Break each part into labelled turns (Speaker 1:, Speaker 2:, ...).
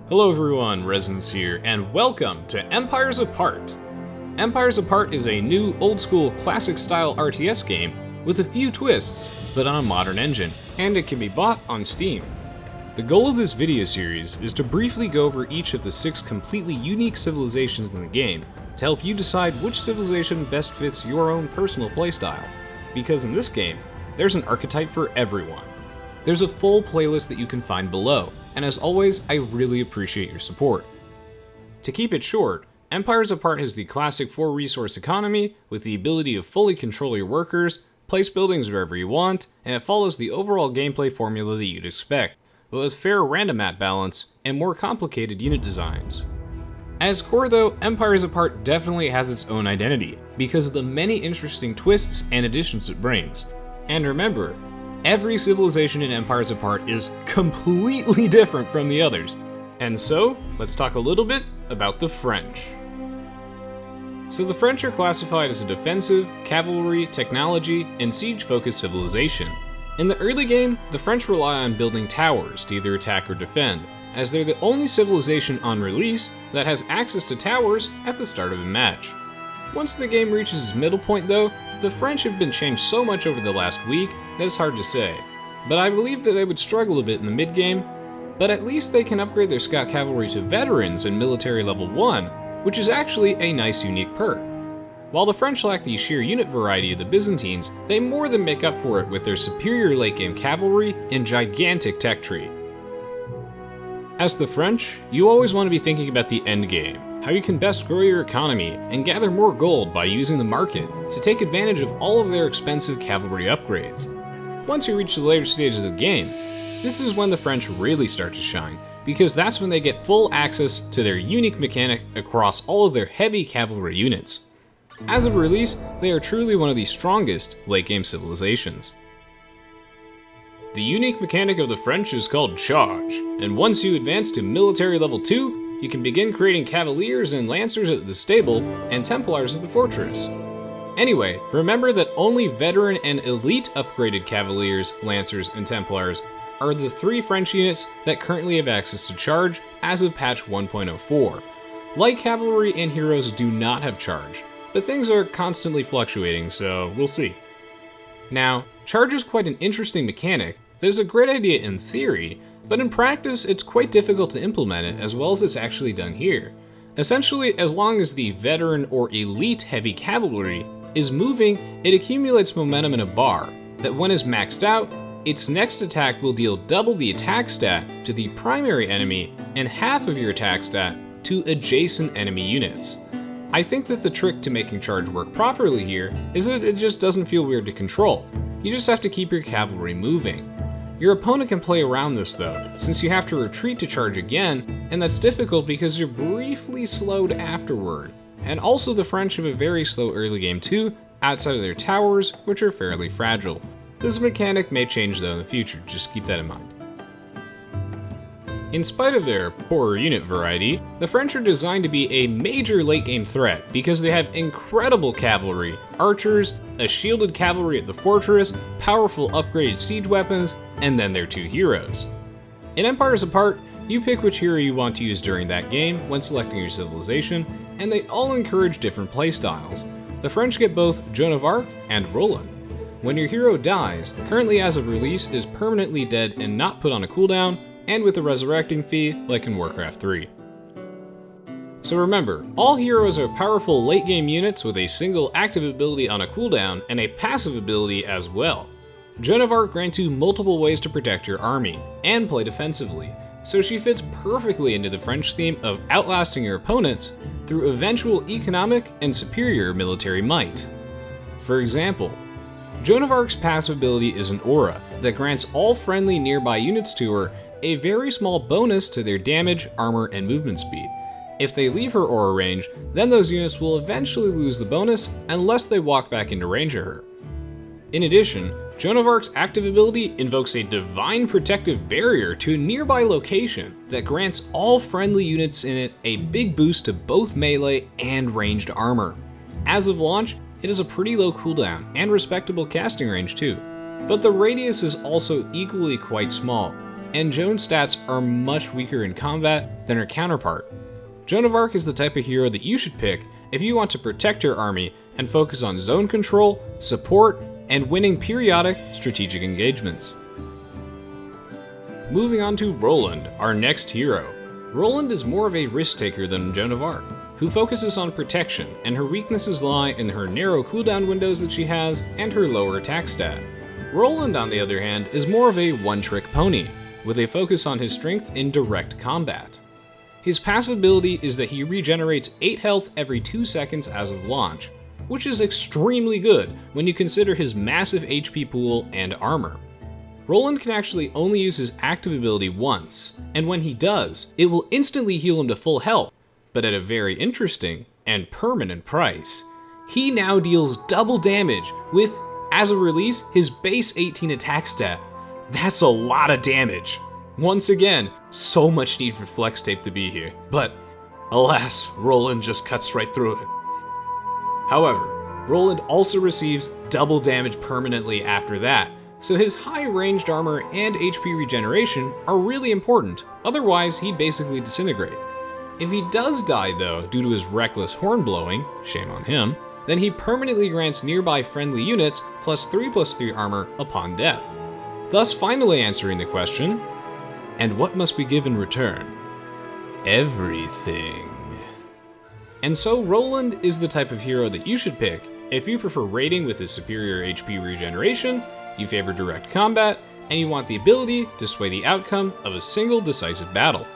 Speaker 1: Hello everyone, Resonance here, and welcome to Empires Apart! Empires Apart is a new, old-school, classic-style RTS game with a few twists, but on a modern engine, and it can be bought on Steam. The goal of this video series is to briefly go over each of the 6 completely unique civilizations in the game to help you decide which civilization best fits your own personal playstyle, because in this game, there's an archetype for everyone. There's a full playlist that you can find below, and as always, I really appreciate your support. To keep it short, Empires Apart has the classic 4-resource economy with the ability to fully control your workers, place buildings wherever you want, and it follows the overall gameplay formula that you'd expect, but with fair random map balance and more complicated unit designs. At its core though, Empires Apart definitely has its own identity, because of the many interesting twists and additions it brings. And remember, every civilization in Empires Apart is completely different from the others. And so, let's talk a little bit about the French. So the French are classified as a defensive, cavalry, technology, and siege-focused civilization. In the early game, the French rely on building towers to either attack or defend, as they're the only civilization on release that has access to towers at the start of a match. Once the game reaches its middle point though, the French have been changed so much over the last week that it's hard to say, but I believe that they would struggle a bit in the mid-game, but at least they can upgrade their scout cavalry to veterans in military level 1, which is actually a nice unique perk. While the French lack the sheer unit variety of the Byzantines, they more than make up for it with their superior late-game cavalry and gigantic tech tree. As the French, you always want to be thinking about the end game, how you can best grow your economy and gather more gold by using the market to take advantage of all of their expensive cavalry upgrades. Once you reach the later stages of the game, this is when the French really start to shine, because that's when they get full access to their unique mechanic across all of their heavy cavalry units. As of release, they are truly one of the strongest late-game civilizations. The unique mechanic of the French is called Charge, and once you advance to military level 2, you can begin creating Cavaliers and Lancers at the stable and Templars at the fortress. Anyway, remember that only veteran and elite upgraded Cavaliers, Lancers, and Templars are the 3 French units that currently have access to Charge as of patch 1.04. Light Cavalry and Heroes do not have Charge, but things are constantly fluctuating, so we'll see. Now, Charge is quite an interesting mechanic that is a great idea in theory, but in practice it's quite difficult to implement it as well as it's actually done here. Essentially, as long as the veteran or elite heavy cavalry is moving, it accumulates momentum in a bar that when is maxed out, its next attack will deal double the attack stat to the primary enemy and half of your attack stat to adjacent enemy units. I think that the trick to making Charge work properly here is that it just doesn't feel weird to control. You just have to keep your cavalry moving. Your opponent can play around this though, since you have to retreat to charge again, and that's difficult because you're briefly slowed afterward. And also the French have a very slow early game too, outside of their towers, which are fairly fragile. This mechanic may change though in the future, just keep that in mind. In spite of their poorer unit variety, the French are designed to be a major late game threat because they have incredible cavalry, archers, a shielded cavalry at the fortress, powerful upgraded siege weapons, and then their 2 heroes. In Empires Apart, you pick which hero you want to use during that game when selecting your civilization, and they all encourage different playstyles. The French get both Joan of Arc and Roland. When your hero dies, currently as of release is permanently dead and not put on a cooldown, and with a resurrecting fee like in Warcraft 3. So remember, all heroes are powerful late game units with a single active ability on a cooldown and a passive ability as well. Joan of Arc grants you multiple ways to protect your army and play defensively, so she fits perfectly into the French theme of outlasting your opponents through eventual economic and superior military might. For example, Joan of Arc's passive ability is an aura that grants all friendly nearby units to her a very small bonus to their damage, armor, and movement speed. If they leave her aura range, then those units will eventually lose the bonus unless they walk back into range of her. In addition, Joan of Arc's active ability invokes a divine protective barrier to a nearby location that grants all friendly units in it a big boost to both melee and ranged armor. As of launch, it is a pretty low cooldown and respectable casting range too, but the radius is also equally quite small. and Joan's stats are much weaker in combat than her counterpart. Joan of Arc is the type of hero that you should pick if you want to protect your army and focus on zone control, support, and winning periodic strategic engagements. Moving on to Roland, our next hero. Roland is more of a risk taker than Joan of Arc, who focuses on protection, and her weaknesses lie in her narrow cooldown windows that she has and her lower attack stat. Roland, on the other hand, is more of a one-trick pony, with a focus on his strength in direct combat. His passive ability is that he regenerates 8 health every 2 seconds as of launch, which is extremely good when you consider his massive HP pool and armor. Roland can actually only use his active ability once, and when he does, it will instantly heal him to full health, but at a very interesting and permanent price. He now deals double damage with, as a release, his base 18 attack stat. That's a lot of damage. Once again, so much need for flex tape to be here, but alas, Roland just cuts right through it. However, Roland also receives double damage permanently after that, so his high ranged armor and HP regeneration are really important, otherwise he'd basically disintegrate. If he does die though, due to his reckless horn blowing, shame on him, then he permanently grants nearby friendly units +3/+3 armor upon death. Thus finally answering the question, and what must we give in return? Everything. And so Roland is the type of hero that you should pick if you prefer raiding with his superior HP regeneration, you favor direct combat, and you want the ability to sway the outcome of a single decisive battle.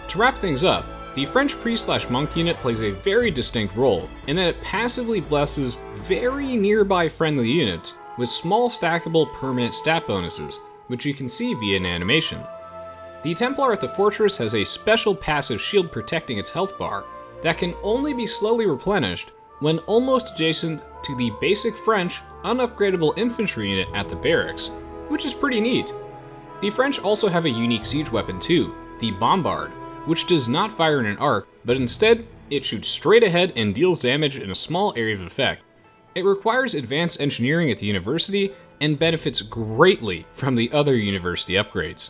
Speaker 1: To wrap things up, the French priest/monk unit plays a very distinct role in that it passively blesses very nearby friendly units with small stackable permanent stat bonuses, which you can see via an animation. The Templar at the fortress has a special passive shield protecting its health bar that can only be slowly replenished when almost adjacent to the basic French unupgradable infantry unit at the barracks, which is pretty neat. The French also have a unique siege weapon too, the Bombard, which does not fire in an arc, but instead it shoots straight ahead and deals damage in a small area of effect. It requires advanced engineering at the university and benefits greatly from the other university upgrades.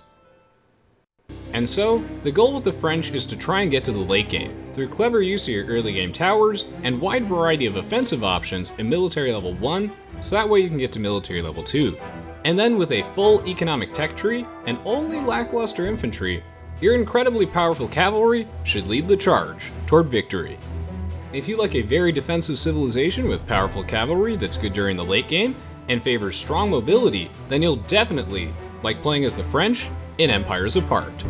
Speaker 1: And so, the goal with the French is to try and get to the late game, through clever use of your early game towers, and wide variety of offensive options in military level 1, so that way you can get to military level 2. And then with a full economic tech tree, and only lackluster infantry, your incredibly powerful cavalry should lead the charge toward victory. If you like a very defensive civilization with powerful cavalry that's good during the late game, and favors strong mobility, then you'll definitely like playing as the French in Empires Apart.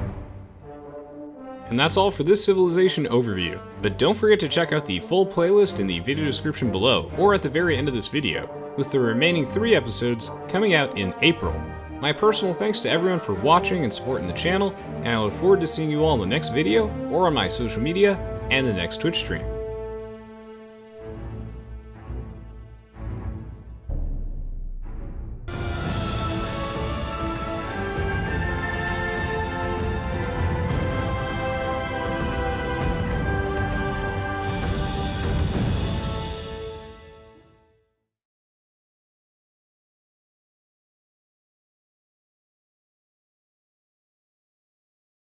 Speaker 1: And that's all for this civilization overview, but don't forget to check out the full playlist in the video description below, or at the very end of this video, with the remaining 3 episodes coming out in April. My personal thanks to everyone for watching and supporting the channel, and I look forward to seeing you all in the next video, or on my social media, and the next Twitch stream.